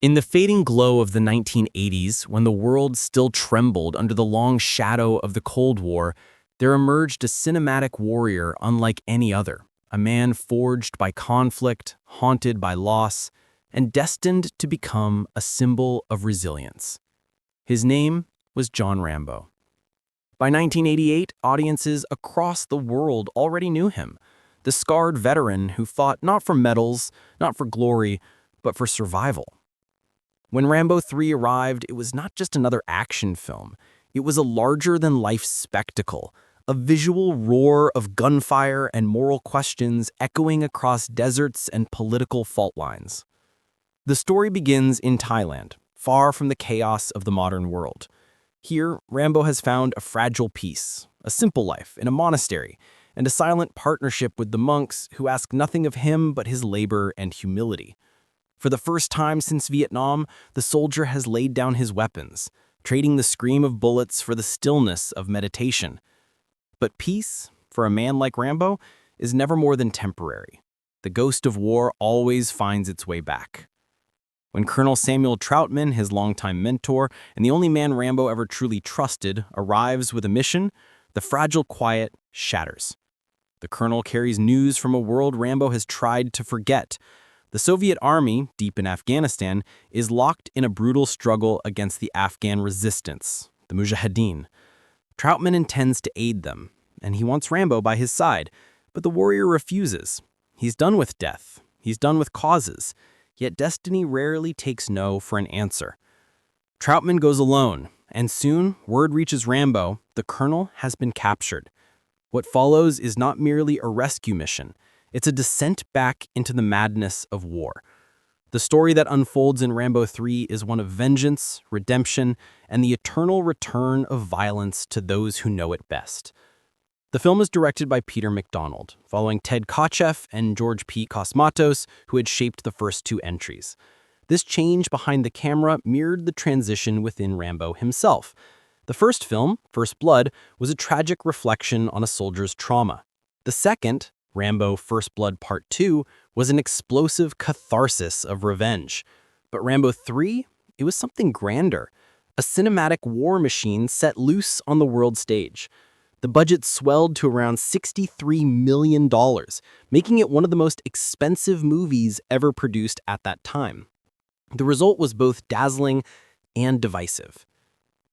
In the fading glow of the 1980s, when the world still trembled under the long shadow of the Cold War, there emerged a cinematic warrior unlike any other, a man forged by conflict, haunted by loss, and destined to become a symbol of resilience. His name was John Rambo. By 1988, audiences across the world already knew him, the scarred veteran who fought not for medals, not for glory, but for survival. When Rambo III arrived, it was not just another action film. It was a larger-than-life spectacle, a visual roar of gunfire and moral questions echoing across deserts and political fault lines. The story begins in Thailand, far from the chaos of the modern world. Here, Rambo has found a fragile peace, a simple life in a monastery, and a silent partnership with the monks who ask nothing of him but his labor and humility. For the first time since Vietnam, the soldier has laid down his weapons, trading the scream of bullets for the stillness of meditation. But peace, for a man like Rambo, is never more than temporary. The ghost of war always finds its way back. When Colonel Samuel Trautman, his longtime mentor, and the only man Rambo ever truly trusted, arrives with a mission, the fragile quiet shatters. The colonel carries news from a world Rambo has tried to forget. The Soviet army, deep in Afghanistan, is locked in a brutal struggle against the Afghan resistance, the Mujahideen. Trautman intends to aid them, and he wants Rambo by his side, but the warrior refuses. He's done with death. He's done with causes. Yet destiny rarely takes no for an answer. Trautman goes alone, and soon word reaches Rambo, the colonel has been captured. What follows is not merely a rescue mission. It's a descent back into the madness of war. The story that unfolds in Rambo III is one of vengeance, redemption, and the eternal return of violence to those who know it best. The film is directed by Peter McDonald, following Ted Kotcheff and George P. Cosmatos, who had shaped the first two entries. This change behind the camera mirrored the transition within Rambo himself. The first film, First Blood, was a tragic reflection on a soldier's trauma. The second, Rambo First Blood Part 2, was an explosive catharsis of revenge. But Rambo III, it was something grander, a cinematic war machine set loose on the world stage. The budget swelled to around $63 million, making it one of the most expensive movies ever produced at that time. The result was both dazzling and divisive.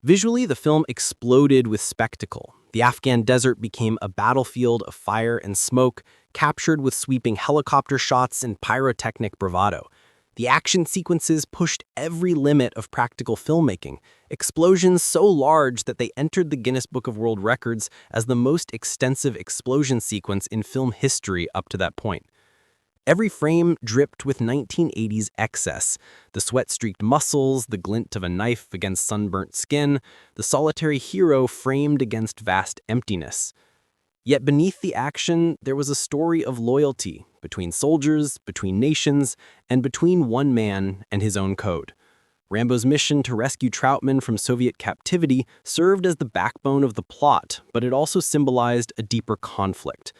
Visually, the film exploded with spectacle. The Afghan desert became a battlefield of fire and smoke, captured with sweeping helicopter shots and pyrotechnic bravado. The action sequences pushed every limit of practical filmmaking, explosions so large that they entered the Guinness Book of World Records as the most extensive explosion sequence in film history up to that point. Every frame dripped with 1980s excess, the sweat-streaked muscles, the glint of a knife against sunburnt skin, the solitary hero framed against vast emptiness. Yet beneath the action, there was a story of loyalty between soldiers, between nations, and between one man and his own code. Rambo's mission to rescue Trautman from Soviet captivity served as the backbone of the plot, but it also symbolized a deeper conflict.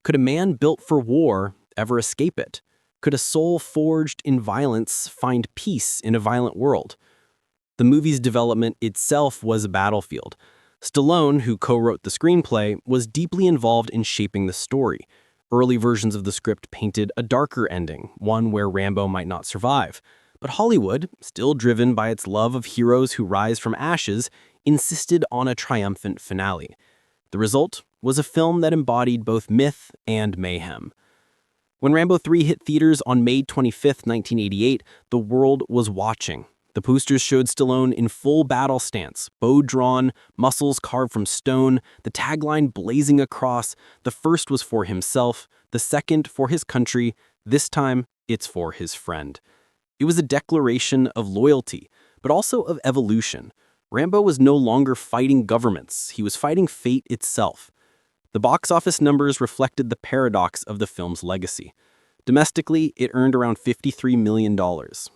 Could a man built for war ever escape it? Could a soul forged in violence find peace in a violent world? The movie's development itself was a battlefield. Stallone, who co-wrote the screenplay, was deeply involved in shaping the story. Early versions of the script painted a darker ending, one where Rambo might not survive. But Hollywood, still driven by its love of heroes who rise from ashes, insisted on a triumphant finale. The result was a film that embodied both myth and mayhem. When Rambo III hit theaters on May 25, 1988, the world was watching. The posters showed Stallone in full battle stance, bow drawn, muscles carved from stone, the tagline blazing across. The first was for himself, the second for his country, this time it's for his friend. It was a declaration of loyalty, but also of evolution. Rambo was no longer fighting governments, he was fighting fate itself. The box office numbers reflected the paradox of the film's legacy. Domestically, it earned around $53 million,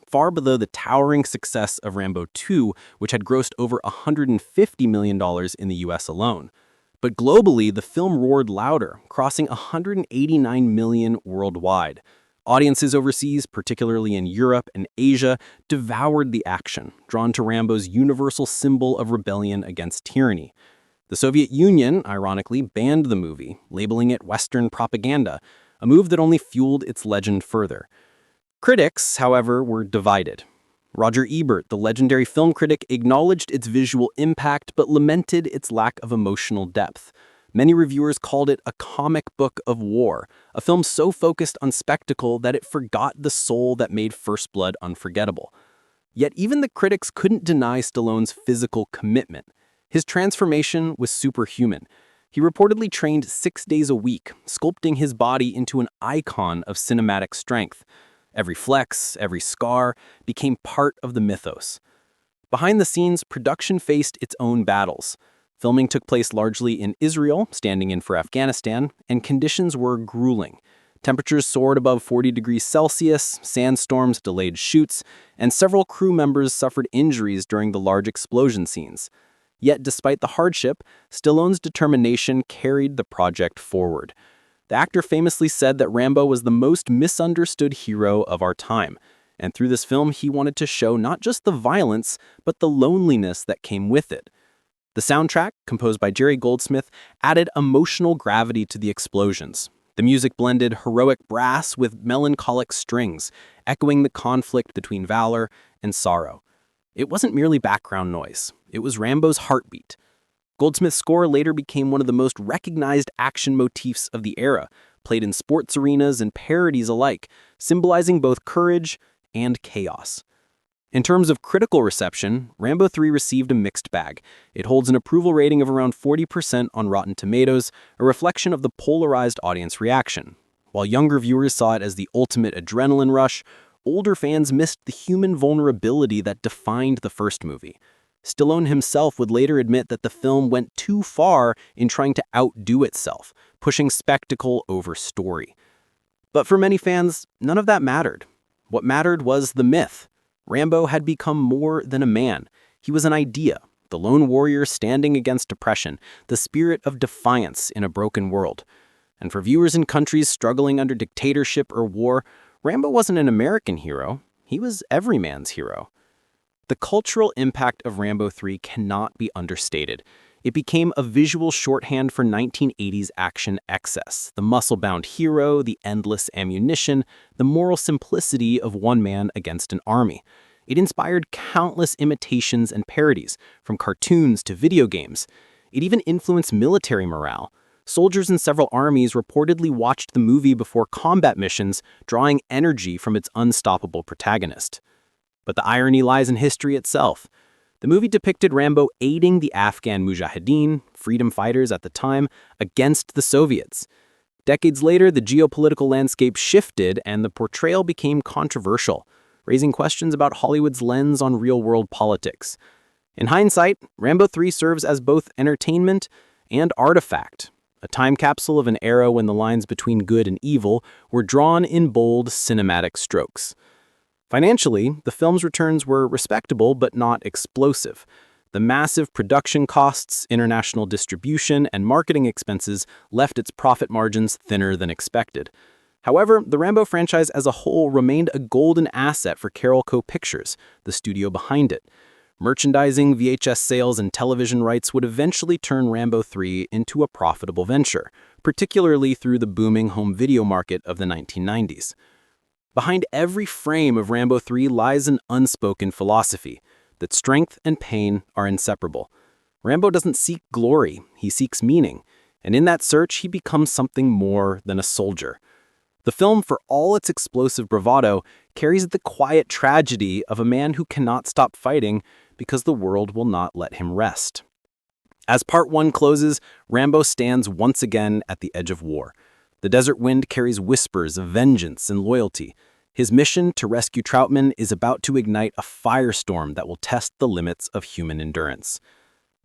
far below the towering success of Rambo II, which had grossed over $150 million in the US alone. But globally, the film roared louder, crossing $189 million worldwide. Audiences overseas, particularly in Europe and Asia, devoured the action, drawn to Rambo's universal symbol of rebellion against tyranny. The Soviet Union, ironically, banned the movie, labeling it Western propaganda, a move that only fueled its legend further. Critics, however, were divided. Roger Ebert, the legendary film critic, acknowledged its visual impact but lamented its lack of emotional depth. Many reviewers called it a comic book of war, a film so focused on spectacle that it forgot the soul that made First Blood unforgettable. Yet even the critics couldn't deny Stallone's physical commitment. His transformation was superhuman. He reportedly trained 6 days a week, sculpting his body into an icon of cinematic strength. Every flex, every scar, became part of the mythos. Behind the scenes, production faced its own battles. Filming took place largely in Israel, standing in for Afghanistan, and conditions were grueling. Temperatures soared above 40 degrees Celsius, sandstorms delayed shoots, and several crew members suffered injuries during the large explosion scenes. Yet despite the hardship, Stallone's determination carried the project forward. The actor famously said that Rambo was the most misunderstood hero of our time, and through this film he wanted to show not just the violence, but the loneliness that came with it. The soundtrack, composed by Jerry Goldsmith, added emotional gravity to the explosions. The music blended heroic brass with melancholic strings, echoing the conflict between valor and sorrow. It wasn't merely background noise, it was Rambo's heartbeat. Goldsmith's score later became one of the most recognized action motifs of the era, played in sports arenas and parodies alike, symbolizing both courage and chaos. In terms of critical reception, Rambo III received a mixed bag. It holds an approval rating of around 40% on Rotten Tomatoes, a reflection of the polarized audience reaction. While younger viewers saw it as the ultimate adrenaline rush, older fans missed the human vulnerability that defined the first movie. Stallone himself would later admit that the film went too far in trying to outdo itself, pushing spectacle over story. But for many fans, none of that mattered. What mattered was the myth. Rambo had become more than a man. He was an idea, the lone warrior standing against oppression, the spirit of defiance in a broken world. And for viewers in countries struggling under dictatorship or war, Rambo wasn't an American hero. He was every man's hero. The cultural impact of Rambo III cannot be understated. It became a visual shorthand for 1980s action excess, the muscle-bound hero, the endless ammunition, the moral simplicity of one man against an army. It inspired countless imitations and parodies, from cartoons to video games. It even influenced military morale. Soldiers in several armies reportedly watched the movie before combat missions, drawing energy from its unstoppable protagonist. But the irony lies in history itself. The movie depicted Rambo aiding the Afghan Mujahideen, freedom fighters at the time, against the Soviets. Decades later, the geopolitical landscape shifted and the portrayal became controversial, raising questions about Hollywood's lens on real-world politics. In hindsight, Rambo III serves as both entertainment and artifact, a time capsule of an era when the lines between good and evil were drawn in bold cinematic strokes. Financially, the film's returns were respectable but not explosive. The massive production costs, international distribution, and marketing expenses left its profit margins thinner than expected. However, the Rambo franchise as a whole remained a golden asset for Carolco Pictures, the studio behind it. Merchandising, VHS sales, and television rights would eventually turn Rambo III into a profitable venture, particularly through the booming home video market of the 1990s. Behind every frame of Rambo III lies an unspoken philosophy, that strength and pain are inseparable. Rambo doesn't seek glory, he seeks meaning, and in that search he becomes something more than a soldier. The film, for all its explosive bravado, carries the quiet tragedy of a man who cannot stop fighting because the world will not let him rest. As Part 1 closes, Rambo stands once again at the edge of war. The desert wind carries whispers of vengeance and loyalty. His mission to rescue Trautman is about to ignite a firestorm that will test the limits of human endurance.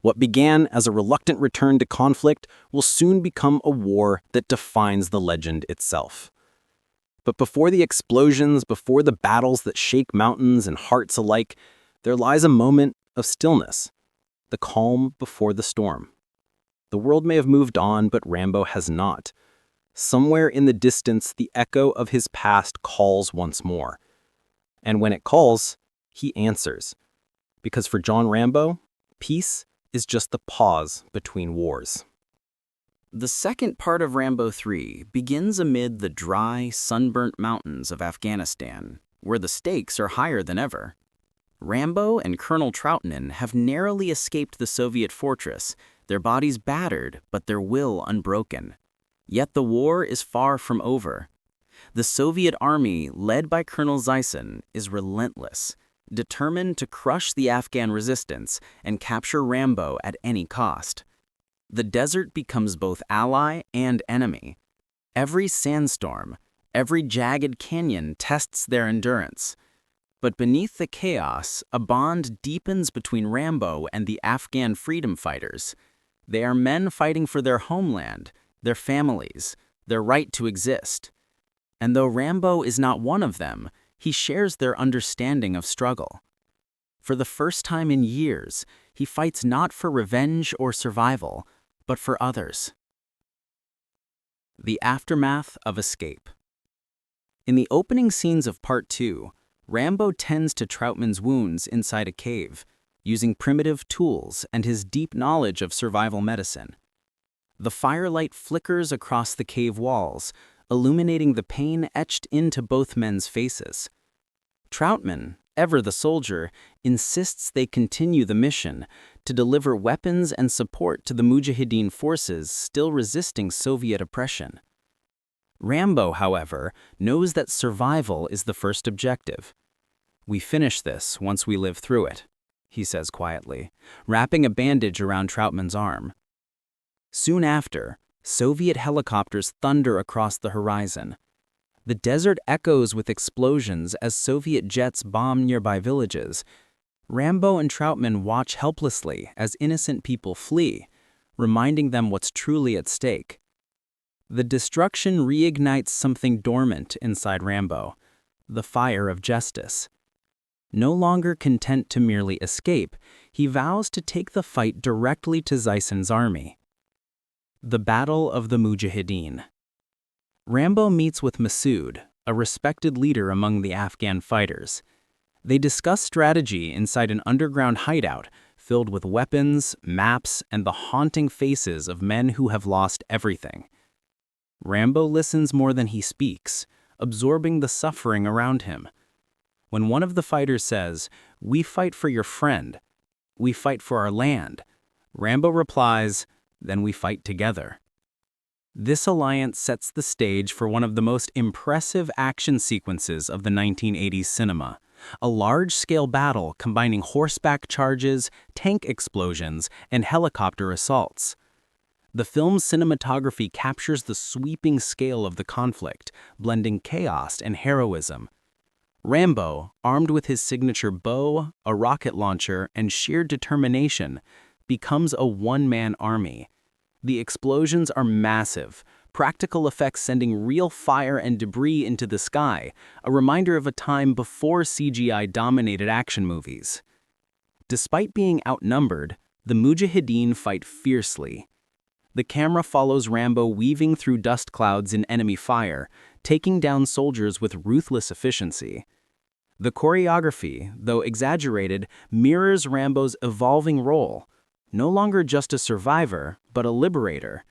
What began as a reluctant return to conflict will soon become a war that defines the legend itself. But before the explosions, before the battles that shake mountains and hearts alike, there lies a moment of stillness, the calm before the storm. The world may have moved on, but Rambo has not. Somewhere in the distance, the echo of his past calls once more. And when it calls, he answers. Because for John Rambo, peace is just the pause between wars. The second part of Rambo III begins amid the dry, sunburnt mountains of Afghanistan, where the stakes are higher than ever. Rambo and Colonel Trautman have narrowly escaped the Soviet fortress, their bodies battered but their will unbroken. Yet the war is far from over. The Soviet army, led by Colonel Zysin, is relentless, determined to crush the Afghan resistance and capture Rambo at any cost. The desert becomes both ally and enemy. Every sandstorm, every jagged canyon tests their endurance. But beneath the chaos, a bond deepens between Rambo and the Afghan freedom fighters. They are men fighting for their homeland, their families, their right to exist. And though Rambo is not one of them, he shares their understanding of struggle. For the first time in years, he fights not for revenge or survival, but for others. The aftermath of escape. In the opening scenes of Part 2, Rambo tends to Trautman's wounds inside a cave, using primitive tools and his deep knowledge of survival medicine. The firelight flickers across the cave walls, illuminating the pain etched into both men's faces. Trautman, ever the soldier, insists they continue the mission to deliver weapons and support to the Mujahideen forces still resisting Soviet oppression. Rambo, however, knows that survival is the first objective. "We finish this once we live through it," he says quietly, wrapping a bandage around Trautman's arm. Soon after, Soviet helicopters thunder across the horizon. The desert echoes with explosions as Soviet jets bomb nearby villages. Rambo and Trautman watch helplessly as innocent people flee, reminding them what's truly at stake. The destruction reignites something dormant inside Rambo, the fire of justice. No longer content to merely escape, he vows to take the fight directly to Zysin's army. The Battle of the Mujahideen. Rambo meets with Masood, a respected leader among the Afghan fighters. They discuss strategy inside an underground hideout filled with weapons, maps, and the haunting faces of men who have lost everything. Rambo listens more than he speaks, absorbing the suffering around him. When one of the fighters says, "We fight for your friend. We fight for our land," Rambo replies, "Then we fight together." This alliance sets the stage for one of the most impressive action sequences of the 1980s cinema, a large-scale battle combining horseback charges, tank explosions, and helicopter assaults. The film's cinematography captures the sweeping scale of the conflict, blending chaos and heroism. Rambo, armed with his signature bow, a rocket launcher, and sheer determination, becomes a one-man army. The explosions are massive, practical effects sending real fire and debris into the sky, a reminder of a time before CGI dominated action movies. Despite being outnumbered, the Mujahideen fight fiercely. The camera follows Rambo weaving through dust clouds in enemy fire, taking down soldiers with ruthless efficiency. The choreography, though exaggerated, mirrors Rambo's evolving role, no longer just a survivor, but a liberator.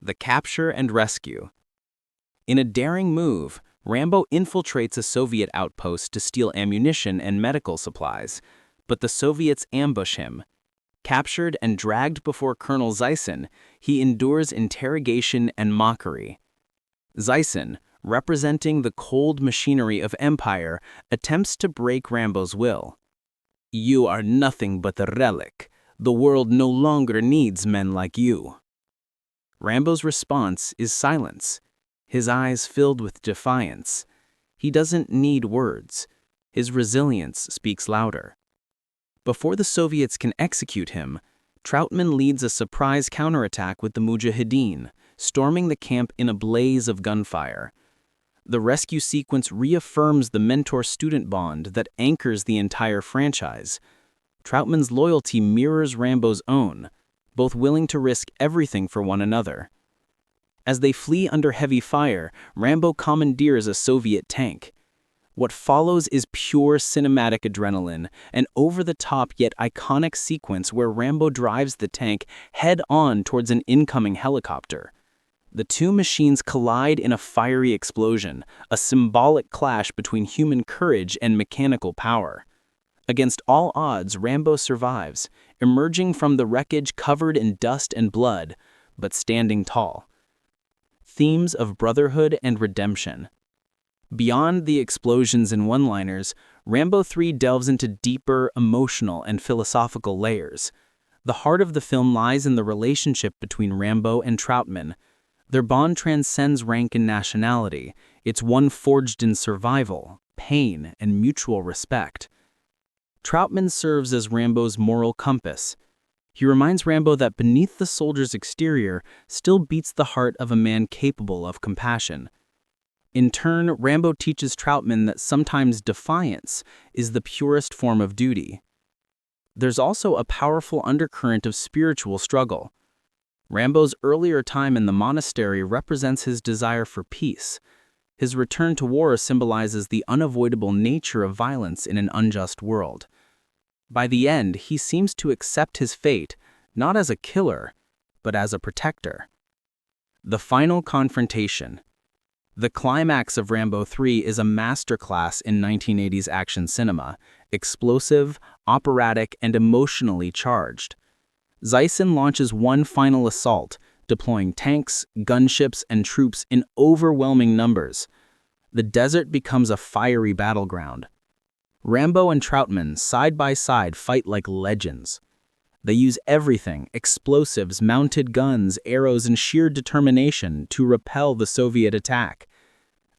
The capture and rescue. In a daring move, Rambo infiltrates a Soviet outpost to steal ammunition and medical supplies, but the Soviets ambush him. Captured and dragged before Colonel Zysin, he endures interrogation and mockery. Zysin, representing the cold machinery of empire, attempts to break Rambo's will. "You are nothing but a relic. The world no longer needs men like you." Rambo's response is silence, his eyes filled with defiance. He doesn't need words. His resilience speaks louder. Before the Soviets can execute him, Trautman leads a surprise counterattack with the Mujahideen, storming the camp in a blaze of gunfire. The rescue sequence reaffirms the mentor-student bond that anchors the entire franchise. Trautman's loyalty mirrors Rambo's own, both willing to risk everything for one another. As they flee under heavy fire, Rambo commandeers a Soviet tank. What follows is pure cinematic adrenaline, an over-the-top yet iconic sequence where Rambo drives the tank head-on towards an incoming helicopter. The two machines collide in a fiery explosion, a symbolic clash between human courage and mechanical power. Against all odds, Rambo survives, emerging from the wreckage covered in dust and blood, but standing tall. Themes of brotherhood and redemption. Beyond the explosions and one-liners, Rambo III delves into deeper, emotional, and philosophical layers. The heart of the film lies in the relationship between Rambo and Trautman. Their bond transcends rank and nationality. It's one forged in survival, pain, and mutual respect. Trautman serves as Rambo's moral compass. He reminds Rambo that beneath the soldier's exterior still beats the heart of a man capable of compassion. In turn, Rambo teaches Trautman that sometimes defiance is the purest form of duty. There's also a powerful undercurrent of spiritual struggle. Rambo's earlier time in the monastery represents his desire for peace. His return to war symbolizes the unavoidable nature of violence in an unjust world. By the end, he seems to accept his fate, not as a killer, but as a protector. The final confrontation. The climax of Rambo III is a masterclass in 1980s action cinema, explosive, operatic, and emotionally charged. Zyson launches one final assault, deploying tanks, gunships, and troops in overwhelming numbers. The desert becomes a fiery battleground. Rambo and Trautman, side by side, fight like legends. They use everything, explosives, mounted guns, arrows, and sheer determination to repel the Soviet attack.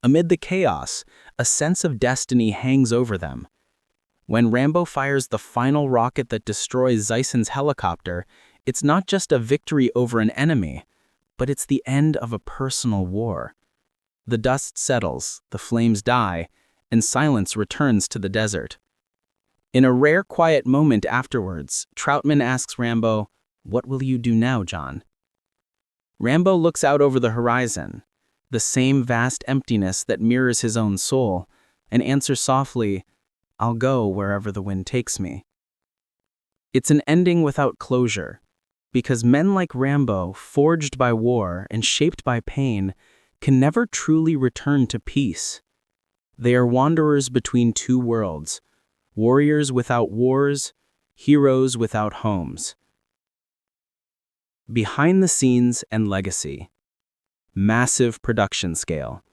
Amid the chaos, a sense of destiny hangs over them. When Rambo fires the final rocket that destroys Zyson's helicopter, it's not just a victory over an enemy, but it's the end of a personal war. The dust settles, the flames die, and silence returns to the desert. In a rare quiet moment afterwards, Trautman asks Rambo, "What will you do now, John?" Rambo looks out over the horizon, the same vast emptiness that mirrors his own soul, and answers softly, "I'll go wherever the wind takes me." It's an ending without closure, because men like Rambo, forged by war and shaped by pain, can never truly return to peace. They are wanderers between two worlds, warriors without wars, heroes without homes. Behind the scenes and legacy. Massive production scale.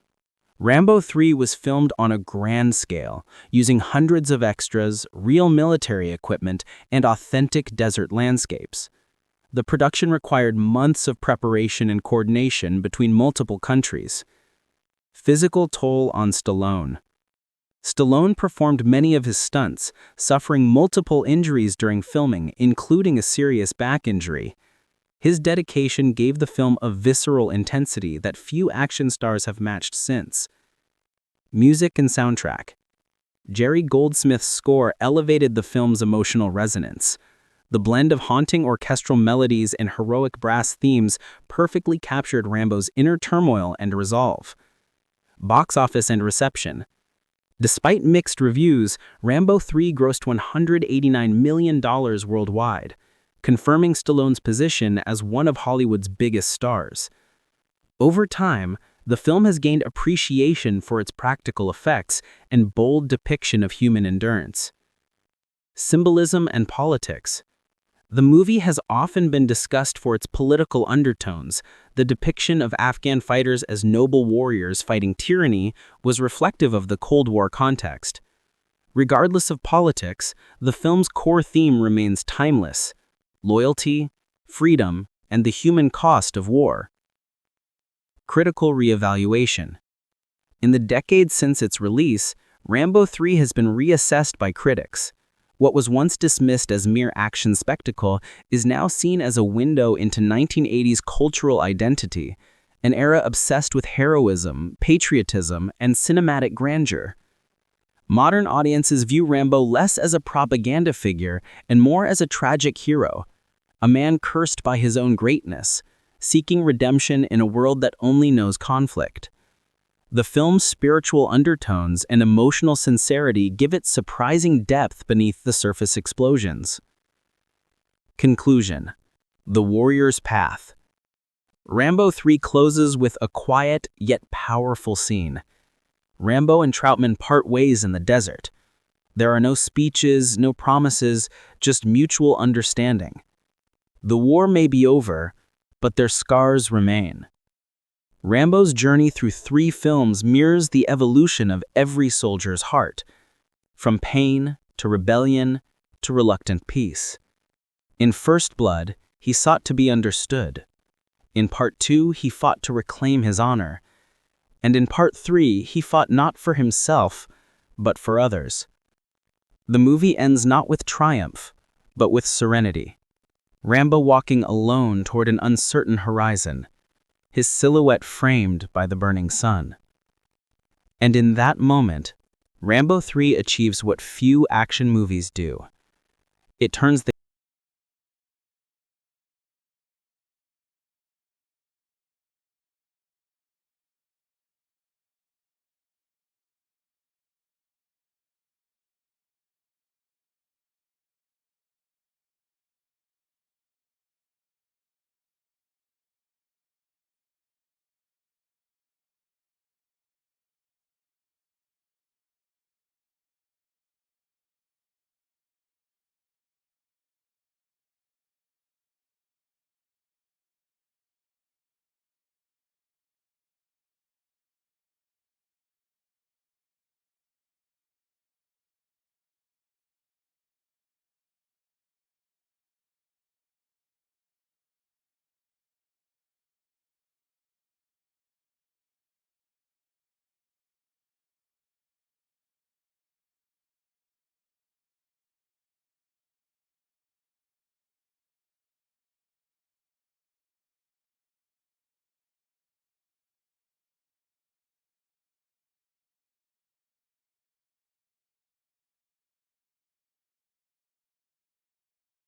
Rambo III was filmed on a grand scale, using hundreds of extras, real military equipment, and authentic desert landscapes. The production required months of preparation and coordination between multiple countries. Physical toll on Stallone. Stallone performed many of his stunts, suffering multiple injuries during filming, including a serious back injury. His dedication gave the film a visceral intensity that few action stars have matched since. Music and soundtrack. Jerry Goldsmith's score elevated the film's emotional resonance. The blend of haunting orchestral melodies and heroic brass themes perfectly captured Rambo's inner turmoil and resolve. Box office and reception. Despite mixed reviews, Rambo III grossed $189 million worldwide, confirming Stallone's position as one of Hollywood's biggest stars. Over time, the film has gained appreciation for its practical effects and bold depiction of human endurance. Symbolism and politics. The movie has often been discussed for its political undertones. The depiction of Afghan fighters as noble warriors fighting tyranny was reflective of the Cold War context. Regardless of politics, the film's core theme remains timeless: loyalty, freedom, and the human cost of war. Critical reevaluation. In the decades since its release, Rambo III has been reassessed by critics. What was once dismissed as mere action spectacle is now seen as a window into 1980s cultural identity, an era obsessed with heroism, patriotism, and cinematic grandeur. Modern audiences view Rambo less as a propaganda figure and more as a tragic hero, a man cursed by his own greatness, seeking redemption in a world that only knows conflict. The film's spiritual undertones and emotional sincerity give it surprising depth beneath the surface explosions. Conclusion: The Warrior's Path. Rambo III closes with a quiet yet powerful scene. Rambo and Trautman part ways in the desert. There are no speeches, no promises, just mutual understanding. The war may be over, but their scars remain. Rambo's journey through 3 films mirrors the evolution of every soldier's heart, from pain to rebellion to reluctant peace. In First Blood, he sought to be understood. In Part 2, he fought to reclaim his honor. And in Part 3, he fought not for himself, but for others. The movie ends not with triumph, but with serenity. Rambo walking alone toward an uncertain horizon, his silhouette framed by the burning sun. And in that moment, Rambo III achieves what few action movies do. It turns the